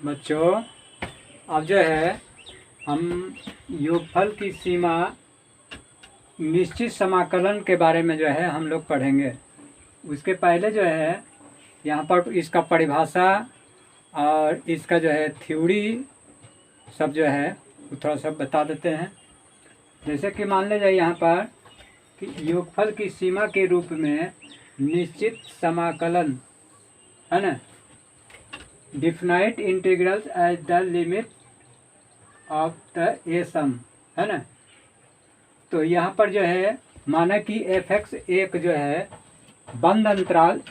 बच्चों, अब जो है हम योगफल की सीमा निश्चित समाकलन के बारे में जो है हम लोग पढ़ेंगे। उसके पहले जो है यहाँ पर इसका परिभाषा और इसका जो है थ्योरी सब जो है वो थोड़ा सा बता देते हैं। जैसे कि मान लीजिए यहाँ पर कि योगफल की सीमा के रूप में निश्चित समाकलन है ना, definite integrals as the limit of the a sum है ना। तो यहाँ पर जो है माना कि एफ एक्स एक जो है बंद अंतराल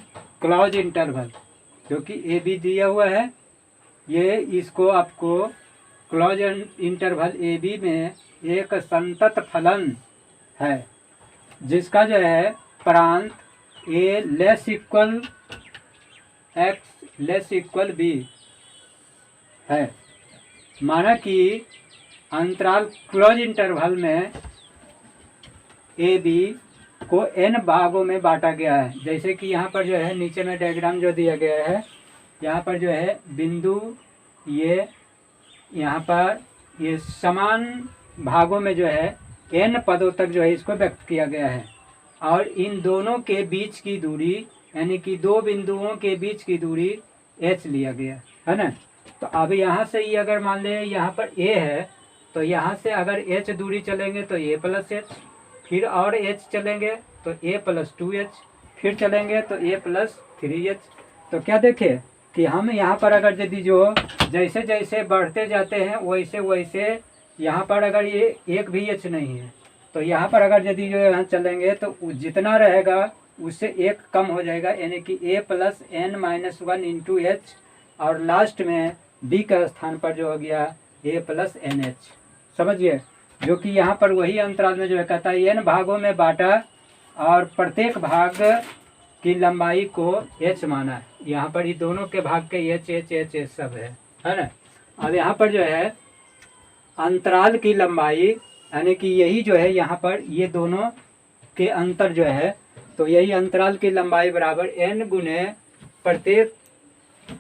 क्लोज इंटरवल जो कि ए बी दिया हुआ है, ये इसको आपको क्लोज इंटरवल ए बी में एक संतत फलन है जिसका जो है प्रांत a less equal x less equal b है। माना कि अंतराल क्लोज इंटरवल में ए बी को n भागों में बांटा गया है। जैसे कि यहाँ पर जो है नीचे में डायग्राम जो दिया गया है, यहाँ पर जो है बिंदु ये यहाँ पर ये समान भागों में जो है n पदों तक जो है इसको व्यक्त किया गया है और इन दोनों के बीच की दूरी यानी कि दो बिंदुओं के बीच की दूरी h लिया गया है ना। तो अब यहाँ से ही अगर मान लें यहाँ पर a है तो यहाँ से अगर h दूरी चलेंगे तो a प्लस एच, फिर और h चलेंगे तो a प्लस 2h, फिर चलेंगे तो a प्लस 3h। तो क्या देखें कि हम यहाँ पर अगर यदि जो जैसे जैसे बढ़ते जाते हैं वैसे वैसे यहाँ पर अगर ये एक भी h नहीं है तो यहाँ पर अगर यदि जो यहाँ चलेंगे तो जितना रहेगा उससे एक कम हो जाएगा, यानी कि a plus n minus 1 into H और लास्ट में b का स्थान पर जो हो गया a प्लस एन एच। समझिए, जो कि यहाँ पर वही अंतराल में जो है कहता है n भागों में बांटा और प्रत्येक भाग की लंबाई को h माना है। यहाँ पर ये दोनों के भाग के h सब है ना। अब यहाँ पर जो है अंतराल की लंबाई यानी कि यही जो है यहाँ पर ये दोनों के अंतर जो है, तो यही अंतराल की लंबाई बराबर n गुने प्रत्येक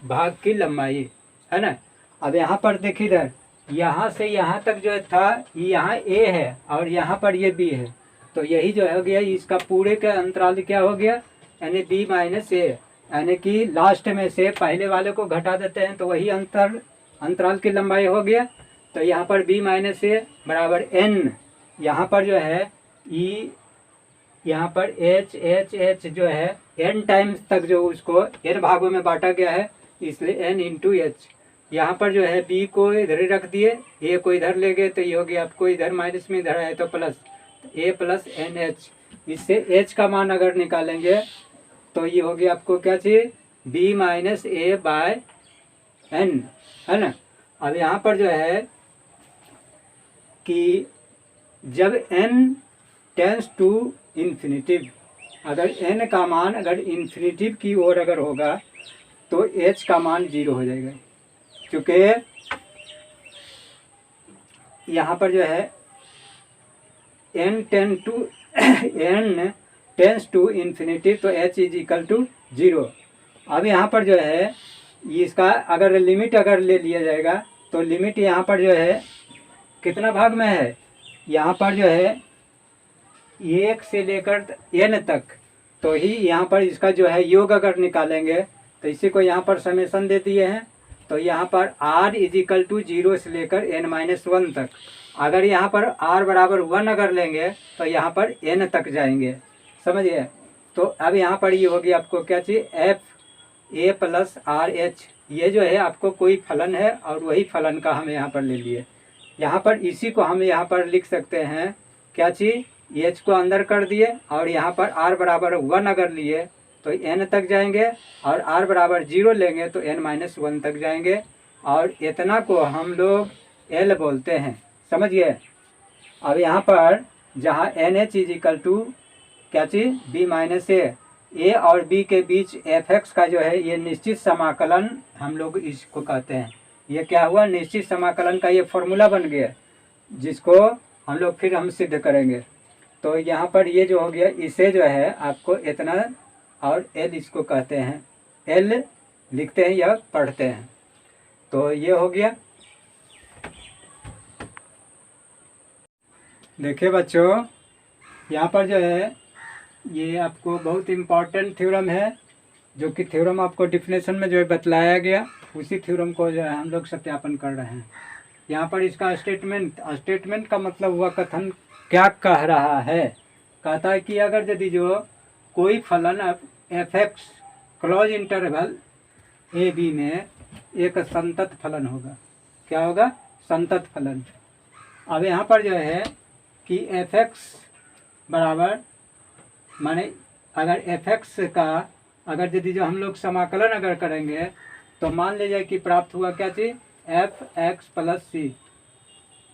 भाग की लंबाई है ना। अब यहाँ पर देखिए इधर यहाँ से यहाँ तक जो था यहाँ a है और यहाँ पर ये b है, तो यही जो हो गया इसका पूरे का अंतराल क्या हो गया यानी b माइनस ए, यानी कि लास्ट में से पहले वाले को घटा देते हैं तो वही अंतराल की लंबाई हो गया। तो यहाँ पर b माइनस ए बराबर n, यहाँ पर जो है e, यहाँ पर h जो है n टाइम्स तक जो उसको n भागों में बांटा गया है इसलिए n इंटू एच। यहाँ पर जो है b को इधर ही रख दिए, a को इधर ले गए तो ये हो गया आपको इधर माइनस में इधर है तो plus a plus n h. इससे h का मान अगर निकालेंगे तो ये हो गया आपको क्या चाहिए b माइनस ए बाय एन है ना। अब यहाँ पर जो है कि जब n टेंस टू इन्फिनिटिव, अगर n का मान अगर इन्फिनिटिव की ओर अगर होगा तो h का मान 0 हो जाएगा, क्योंकि यहाँ पर जो है n टेंस टू इन्फिनिटिव तो h इज इक्वल टू 0। अब यहाँ पर जो है इसका अगर लिमिट अगर ले लिया जाएगा तो लिमिट यहाँ पर जो है कितना भाग में है, यहाँ पर जो है 1 से लेकर n तक, तो ही यहाँ पर इसका जो है योग अगर निकालेंगे तो इसी को यहाँ पर समेशन दे दिए हैं। तो यहाँ पर r इज इक्वल टू 0 से लेकर n माइनस 1 तक, अगर यहाँ पर r बराबर 1 अगर लेंगे तो यहाँ पर n तक जाएंगे। समझिए, तो अब यहाँ पर ये होगी आपको क्या चाहिए F A plus r H, ये जो है आपको कोई फलन है और वही फलन का हम यहाँ पर ले लिए। यहाँ पर इसी को हम यहाँ पर लिख सकते हैं क्या चीज़, एच को अंदर कर दिए और यहाँ पर r बराबर 1 अगर लिए तो n तक जाएंगे और r बराबर 0 लेंगे तो n माइनस 1 तक जाएंगे और इतना को हम लोग l बोलते हैं। समझिए, अब यहाँ पर जहाँ n h is equal to क्या चीज़ b माइनस ए और b के बीच एफ एक्स का जो है ये निश्चित समाकलन हम लोग इसको कहते हैं। ये क्या हुआ, निश्चित समाकलन का ये फॉर्मूला बन गया जिसको हम लोग फिर हम सिद्ध करेंगे। तो यहाँ पर ये जो हो गया इसे जो है आपको इतना और एल इसको कहते हैं, एल लिखते हैं या पढ़ते हैं। तो ये हो गया। देखिए बच्चों, यहाँ पर जो है ये आपको बहुत इम्पॉर्टेंट थ्योरम है, जो कि थ्योरम आपको डिफिनेशन में जो है बतलाया गया, उसी थ्योरम को जो है हम लोग सत्यापन कर रहे हैं। यहाँ पर इसका स्टेटमेंट का मतलब हुआ कथन क्या कह रहा है। कहता है कि अगर यदि जो कोई फलन f x closed interval a b में एक संतत फलन होगा। क्या होगा? संतत फलन। अब यहाँ पर जो है कि एफ एक्स बराबर, माने अगर एफ एक्स का अगर यदि जो हम लोग समाकलन अगर करेंगे तो मान लीजिए कि प्राप्त हुआ क्या चीज़, एफ एक्स प्लस सी।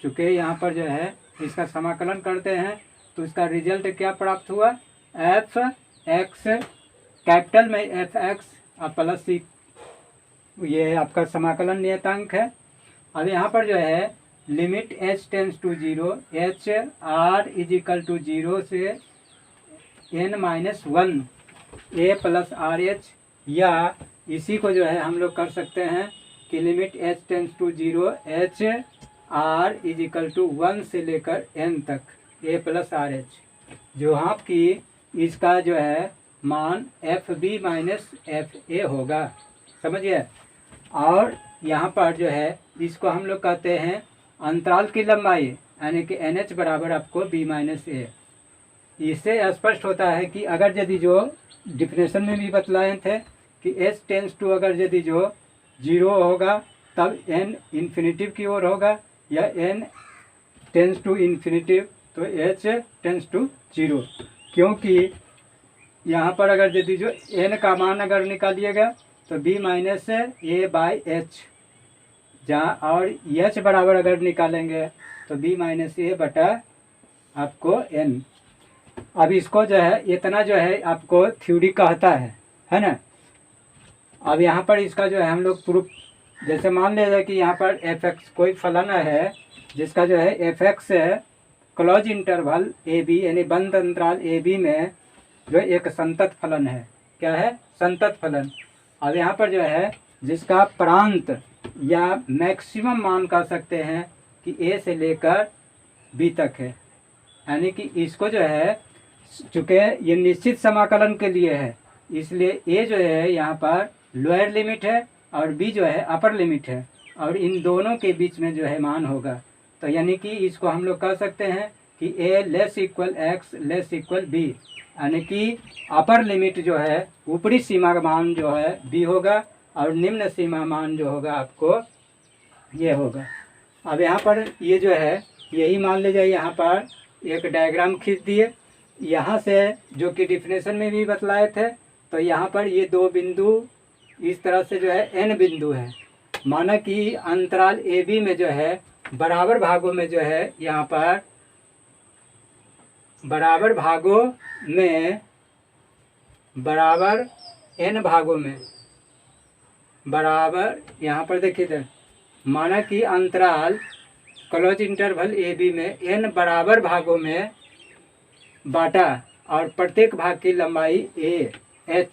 चूँकि यहाँ पर जो है इसका समाकलन करते हैं तो इसका रिजल्ट क्या प्राप्त हुआ, एफ एक्स कैपिटल में एफ एक्स और प्लस सी, ये आपका समाकलन नियतांक है। अब यहाँ पर जो है limit h tends to 0, h r is equal to 0 से n-1 ए प्लस आर एच, या इसी को जो है हम लोग कर सकते हैं कि limit h tends to 0, h r is equal to 1 से लेकर n तक ए प्लस आर एच, जो आपकी इसका जो है मान f b minus f a होगा। समझिए। और यहाँ पर जो है इसको हम लोग कहते हैं अंतराल की लंबाई, यानी कि एन एच बराबर आपको बी माइनस ए। इससे स्पष्ट होता है कि अगर यदि जो डिफिनेशन में भी बतलाए थे कि एच टेंस टू अगर यदि जो 0 होगा तब n इन्फिनिटिव की ओर होगा, या n टेंस टू इन्फिनिटिव तो h टेंस टू 0। क्योंकि यहाँ पर अगर यदि जो n का मान अगर निकालिएगा तो b minus A by H, जहाँ और h बराबर अगर निकालेंगे तो b माइनस ए बटा आपको n। अब इसको जो है इतना जो है आपको थ्योरी कहता है ना। अब यहाँ पर इसका जो है हम लोग प्रूफ, जैसे मान लीजिए कि यहाँ पर एफ एक्स कोई फलन है जिसका जो है एफ एक्स है क्लोज इंटरवल ए बी, यानी बंद अंतराल ए बी में जो एक संतत फलन है। क्या है? संतत फलन। अब यहाँ पर जो है जिसका प्रांत या मैक्सिमम मान कह सकते हैं कि ए से लेकर बी तक है, यानी कि इसको जो है चूँकि ये निश्चित समाकलन के लिए है, इसलिए ए जो है यहाँ पर लोअर लिमिट है और बी जो है अपर लिमिट है, और इन दोनों के बीच में जो है मान होगा। तो यानी कि इसको हम लोग कह सकते हैं कि a less equal x less equal b, यानी कि अपर लिमिट जो है ऊपरी सीमा का मान जो है बी होगा और निम्न सीमा मान जो होगा आपको ये होगा। अब यहाँ पर ये जो है यही मान लीजिए, यहाँ पर एक डायग्राम खींच दिए, यहाँ से जो कि डिफिनेशन में भी बतलाए थे। तो यहाँ पर ये दो बिंदु इस तरह से जो है n बिंदु है। माना कि अंतराल ए बी में जो है बराबर भागों में जो है यहाँ पर बराबर भागों में बराबर n भागों में बराबर, यहाँ पर देखिए माना कि अंतराल क्लोज इंटरवल ए बी में n बराबर भागों में बांटा और प्रत्येक भाग की लंबाई ए एच।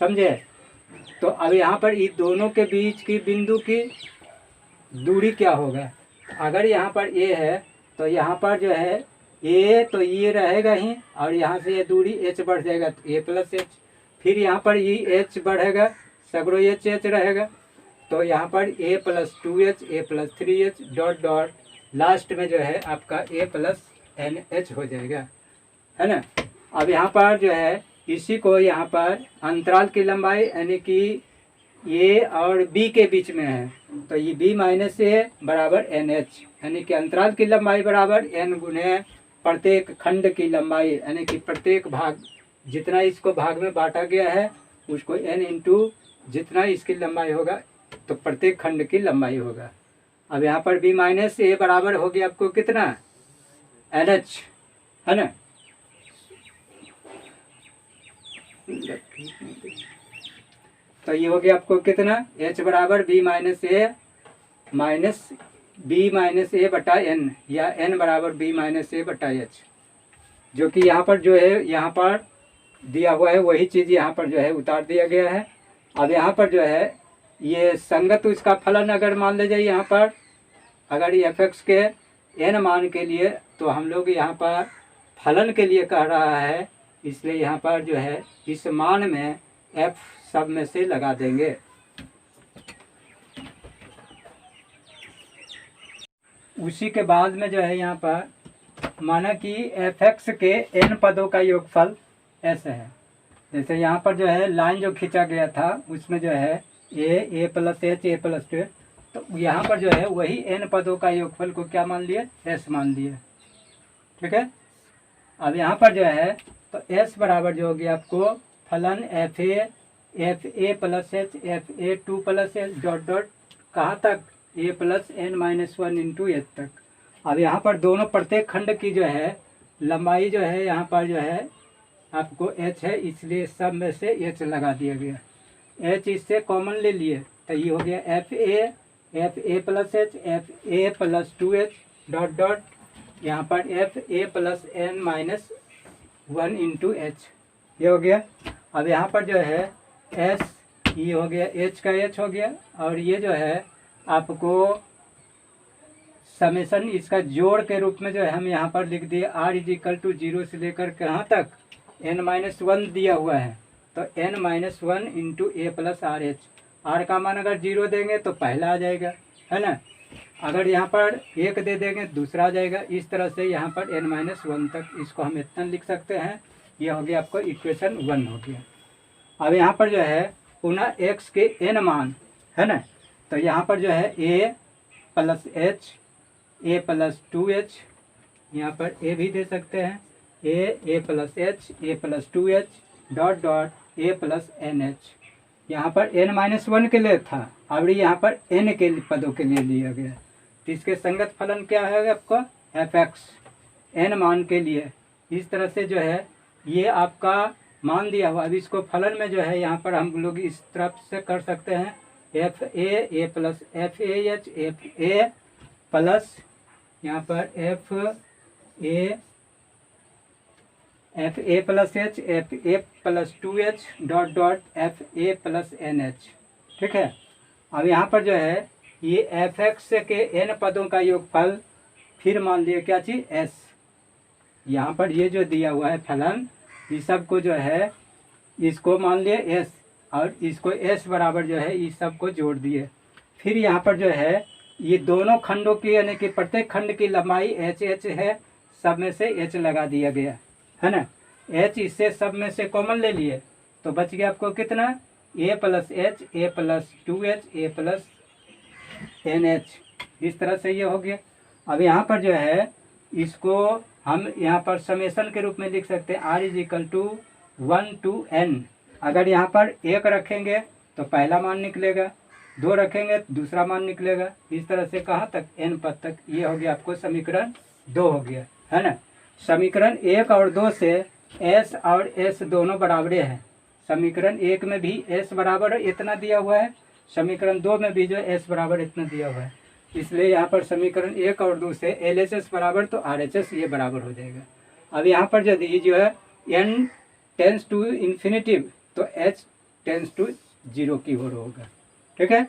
समझे? तो अब यहाँ पर इस दोनों के बीच की बिंदु की दूरी क्या होगा? अगर यहाँ पर ए है तो यहाँ पर जो है ए तो ये रहेगा ही, और यहाँ से ये दूरी एच बढ़ जाएगा तो ए प्लस एच, फिर यहाँ पर ये एच बढ़ेगा, सगरो एच एच रहेगा, तो यहाँ पर a plus 2h a plus 3h dot dot last में जो है आपका ए प्लस एन एच हो जाएगा, है ना। अब यहाँ पर जो है इसी को यहाँ पर अंतराल की लंबाई यानी कि ए और बी के बीच में है, तो ये बी माइनस ए बराबर एन एच, यानी कि अंतराल की लंबाई बराबर एन गुने प्रत्येक खंड की लंबाई, यानी कि प्रत्येक भाग जितना इसको भाग में बांटा गया है उसको एन इंटू जितना इसकी लंबाई होगा तो प्रत्येक खंड की लंबाई होगा। अब यहाँ पर बी माइनस ए बराबर हो गया आपको कितना, एन एच, है ना। तो ये हो गया आपको कितना, h बराबर बी माइनस ए बटा एन, या n बराबर बी माइनस ए बटा एच, जो कि यहाँ पर जो है यहाँ पर दिया हुआ है वही चीज़ यहाँ पर जो है उतार दिया गया है। अब यहाँ पर जो है ये संगत इसका फलन अगर मान ले जाए यहाँ पर, अगर ये f(x) के n मान के लिए, तो हम लोग यहाँ पर फलन के लिए कह रहा है, इसलिए यहाँ पर जो है इस मान में f सब में से लगा देंगे। उसी के बाद में जो है यहाँ पर माना कि f(x) के n पदों का योगफल s है। जैसे यहाँ पर जो है लाइन जो खींचा गया था उसमें जो है a plus h a plus 2, तो यहाँ पर जो है वही n पदों का योगफल को क्या मान लिए, s मान लिए। ठीक है। अब यहाँ पर जो है तो s बराबर जो होगी आपको फलन f(a) plus h f(a)(2) plus h dot dot कहाँ तक, a plus n-1 into h तक। अब यहाँ पर दोनों प्रत्येक खंड की जो है लंबाई जो है यहाँ पर जो है आपको h है, इसलिए सब में से h लगा दिया गया। h इससे कॉमन ले लिए तो ये हो गया fa plus h fa plus 2h dot dot यहाँ पर fa plus n-1 into h, ये हो गया। अब यहाँ पर जो है s ये हो गया, h का h हो गया, और ये जो है आपको समेशन इसका जोड़ के रूप में जो है हम यहाँ पर लिख दिए r = 0 से लेकर कहाँ तक n-1 दिया हुआ है, तो n-1 into a plus r h. R का मान अगर 0 देंगे तो पहला आ जाएगा, है ना। अगर यहाँ पर 1 दे देंगे दूसरा आ जाएगा। इस तरह से यहाँ पर n-1 तक इसको हम इतना लिख सकते हैं। यह हो गया आपको इक्वेशन 1 हो गया। अब यहाँ पर जो है पुनः x के n मान, है ना, तो यहाँ पर जो है a plus h a plus 2h, यहाँ पर a भी दे सकते हैं, a plus h a plus 2h dot dot a plus nh। यहाँ पर n-1 के लिए था, अब यहाँ पर n के पदों के लिए लिया गया। तो इसके संगत फलन क्या है आपका, f(x) n मान के लिए। इस तरह से जो है ये आपका मान दिया हुआ। अब इसको फलन में जो है यहाँ पर हम लोग इस तरफ से कर सकते हैं, fa plus f(a)h fa plus यहाँ पर fa plus h fa plus 2h dot dot fa plus nh। ठीक है। अब यहाँ पर जो है ये f(x) के n पदों का योगफल, फिर मान लिया क्या चीज, s। यहाँ पर ये जो दिया हुआ है फलन, इस सब को जो है इसको मान लिए s, और इसको s बराबर जो है इस सब को जोड़ दिए। फिर यहाँ पर जो है ये दोनों खंडों की यानी कि प्रत्येक खंड की लंबाई h है, सब में से h लगा दिया गया, है ना। h इससे सब में से कॉमन ले लिए तो बच गया आपको कितना, a plus h a plus 2h a plus nh। इस तरह से ये हो गया। अब यहाँ पर जो है इसको हम यहाँ पर समेशन के रूप में लिख सकते हैं, r = 1 to n। अगर यहाँ पर 1 रखेंगे तो पहला मान निकलेगा, 2 रखेंगे तो दूसरा मान निकलेगा। इस तरह से कहाँ तक, n पद तक। ये हो गया आपको समीकरण 2 हो गया, है ना। समीकरण 1 और 2 से s और s दोनों बराबरे हैं। समीकरण 1 में भी s बराबर इतना दिया हुआ है, समीकरण 2 में भी जो s बराबर इतना दिया हुआ है। इसलिए यहाँ पर समीकरण 1 और 2 से LHS बराबर तो RHS ये बराबर हो जाएगा। अब यहाँ पर यदि जो है n टेंस टू इन्फिनिटिव तो h टेंस टू 0 की ओर होगा। ठीक है।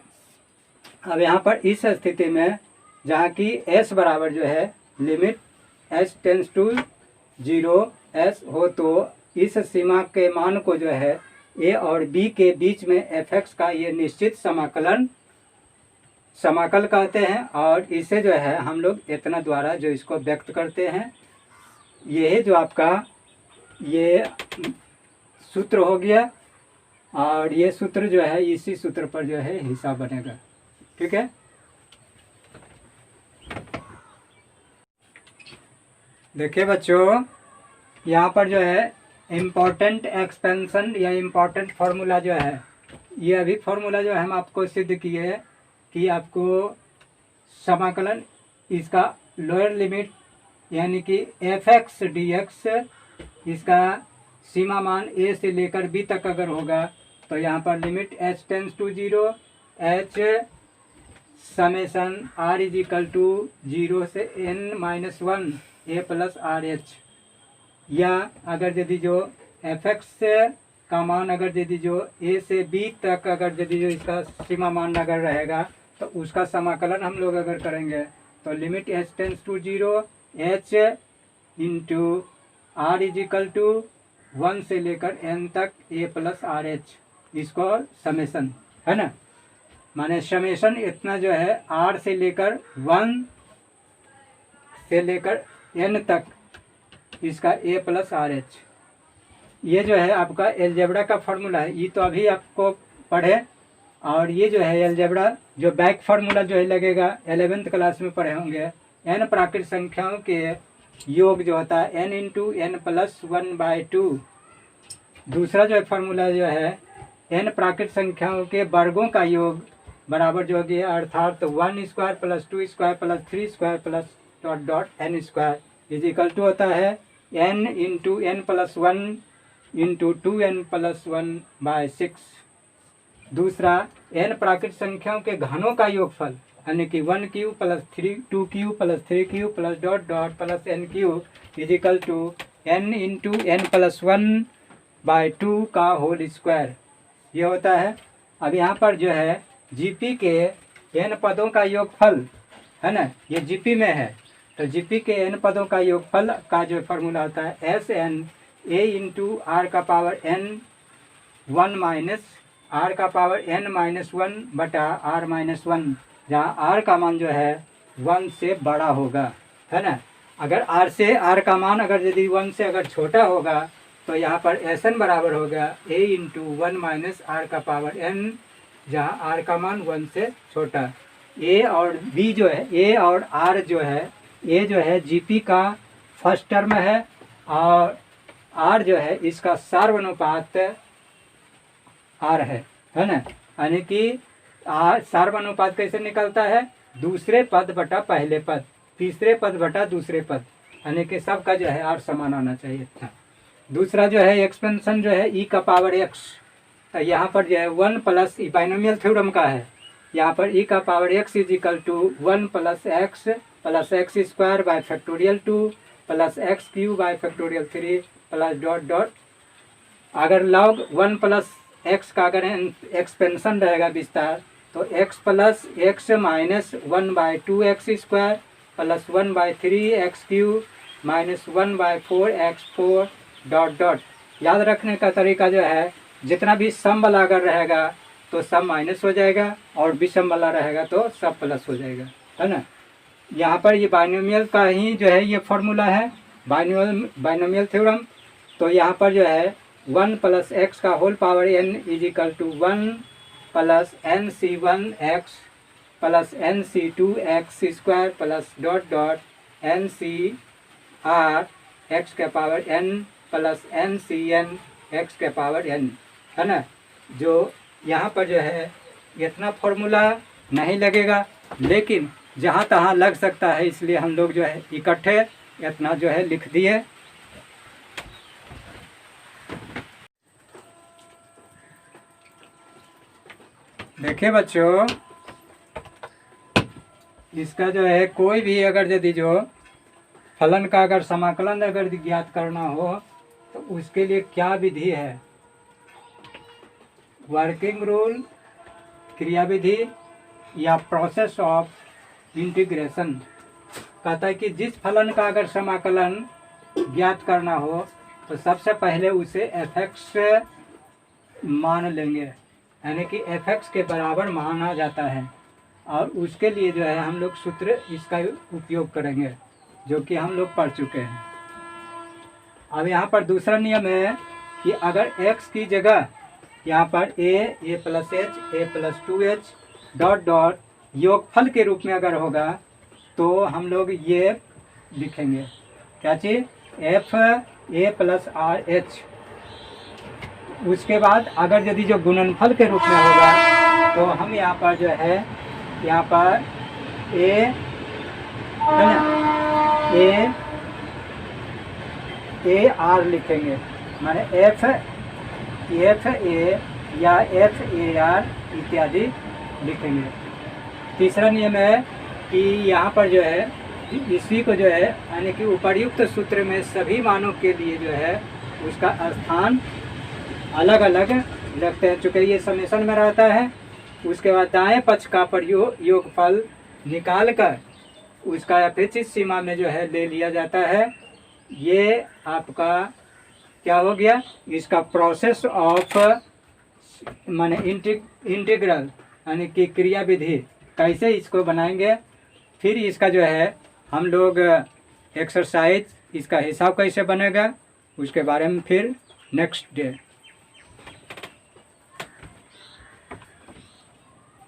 अब यहाँ पर इस स्थिति में जहाँ की s बराबर जो है limit h tends to 0 s हो, तो इस सीमा के मान को जो है a और b के बीच में f(x) का ये निश्चित समाकल कहते हैं। और इसे जो है हम लोग इतना द्वारा जो इसको व्यक्त करते हैं, ये जो आपका ये सूत्र हो गया, और ये सूत्र जो है इसी सूत्र पर जो है हिसाब बनेगा। ठीक है। देखिए बच्चों, यहाँ पर जो है इम्पोर्टेंट एक्सपेंशन या इम्पोर्टेंट फार्मूला जो है, ये अभी फार्मूला जो है हम आपको सिद्ध किए हैं कि आपको समाकलन इसका लोअर लिमिट यानी कि f(x) dx इसका सीमा मान a से लेकर b तक अगर होगा तो यहाँ पर limit h tends to 0 h summation r = 0 से n-1 a प्लस RH। या अगर यदि जो f(x) का मान अगर यदि जो ए से बी तक अगर यदि जो इसका सीमा मान अगर रहेगा तो उसका समाकलन हम लोग अगर करेंगे तो limit h tends to 0 h into r is equal to 1 से लेकर n तक a प्लस आर एच, इसको समेसन है ना, माने समेसन इतना जो है r से लेकर 1 से लेकर n तक इसका a प्लस आर एच। ये जो है आपका एलजेब्रा का फॉर्मूला है, ये तो अभी आपको पढ़े, और ये जो है एलजेब्रा जो बैक फार्मूला जो है लगेगा 11th क्लास में पढ़े होंगे। n प्राकृत संख्याओं के योग जो होता है n इंटू एन प्लस 1/2। दूसरा जो है फार्मूला जो है n प्राकृत संख्याओं के वर्गों का योग बराबर जो होगी अर्थात 1 square plus 2 square plus 3 square plus dot dot n square is equal to होता है n into n plus 1 into 2n plus 1/6। दूसरा n प्राकृत संख्याओं के घनों का योगफल यानी कि 1 cube plus 2 cube plus 3 cube plus dot dot plus n cube is equal to n into n plus 1/2 का होल स्क्वायर, ये होता है। अब यहाँ पर जो है जीपी के n पदों का योगफल है ना, ये जीपी में है, तो जीपी के n पदों का योगफल का जो फार्मूला होता है s n a into r का पावर n 1 माइनस आर का पावर n माइनस 1 बटा आर माइनस 1, जहाँ आर का मान जो है 1 से बड़ा होगा है ना। अगर आर का मान अगर यदि 1 से अगर छोटा होगा तो यहाँ पर एस एन बराबर होगा a इंटू 1 माइनस आर का पावर n, जहाँ आर का मान 1 से छोटा। ए और बी जो है ए और आर जो है, ए जो है जीपी का फर्स्ट टर्म है और आर जो है इसका सार्वनुपात आर है ना, यानी कि सार्वनुपात कैसे निकलता है, दूसरे पद बटा पहले पद, तीसरे पद बटा दूसरे पद, यानी कि सबका जो है आर समान आना चाहिए था। दूसरा जो है एक्सपेंशन जो है ई का पावर एक्स, यहाँ पर जो है 1 प्लस ई बाइनोमियल थ्योरम का है, यहाँ पर ई का power x is equal to 1 plus x square by factorial 2 plus x cube by factorial 3 plus dot dot. अगर लॉग 1 प्लस एक्स का अगर एक्सपेंशन रहेगा विस्तार तो x plus x minus 1/2 x square plus 1/3 x cube minus 1/4 x 4 dot dot. याद रखने का तरीका जो है जितना भी सम वाला अगर रहेगा तो सब माइनस हो जाएगा और विषम वाला रहेगा तो सब प्लस हो जाएगा है ना। यहाँ पर ये बाइनोमियल का ही जो है ये फॉर्मूला है बाइनोमियल थ्योरम। तो यहाँ पर जो है 1 प्लस एक्स का whole power n is equal to 1 plus n c 1 x plus n c 2 x square plus dot dot n c r x के power n plus n c n x के power n है ना। जो यहाँ पर जो है इतना फॉर्मूला नहीं लगेगा, लेकिन जहाँ तहाँ लग सकता है, इसलिए हम लोग जो है इकट्ठे इतना जो है लिख दिए। देखिए बच्चों, इसका जो है कोई भी अगर यदि जो फलन का अगर समाकलन अगर ज्ञात करना हो तो उसके लिए क्या विधि है, वर्किंग रूल, क्रिया विधि या प्रोसेस ऑफ इंटीग्रेशन। कहता है कि जिस फलन का अगर समाकलन ज्ञात करना हो तो सबसे पहले उसे f(x) मान लेंगे, यानी कि f(x) के बराबर माना जाता है, और उसके लिए जो है हम लोग सूत्र इसका उपयोग करेंगे जो कि हम लोग पढ़ चुके हैं। अब यहाँ पर दूसरा नियम है कि अगर x की जगह यहाँ पर a plus h a plus 2h dot dot योगफल के रूप में अगर होगा तो हम लोग ये लिखेंगे क्या चीज़, f a plus r h। उसके बाद अगर यदि जो गुणनफल के रूप में होगा तो हम यहाँ पर जो है यहाँ पर a है ना, a r लिखेंगे, माने f a या f a r इत्यादि लिखेंगे। तीसरा नियम है कि यहाँ पर जो है इसी को जो है यानी कि उपर्युक्त सूत्र में सभी मानों के लिए जो है उसका स्थान अलग अलग रखते हैं, चूँकि ये समेशन में रहता है। उसके बाद दाएं पक्ष का योगफल निकाल कर उसका अपेक्षित सीमा में जो है ले लिया जाता है। ये आपका क्या हो गया, इसका प्रोसेस ऑफ माने इंटीग्रल यानी कि क्रिया विधि कैसे इसको बनाएंगे। फिर इसका जो है हम लोग एक्सरसाइज, इसका हिसाब कैसे बनेगा उसके बारे में फिर नेक्स्ट डे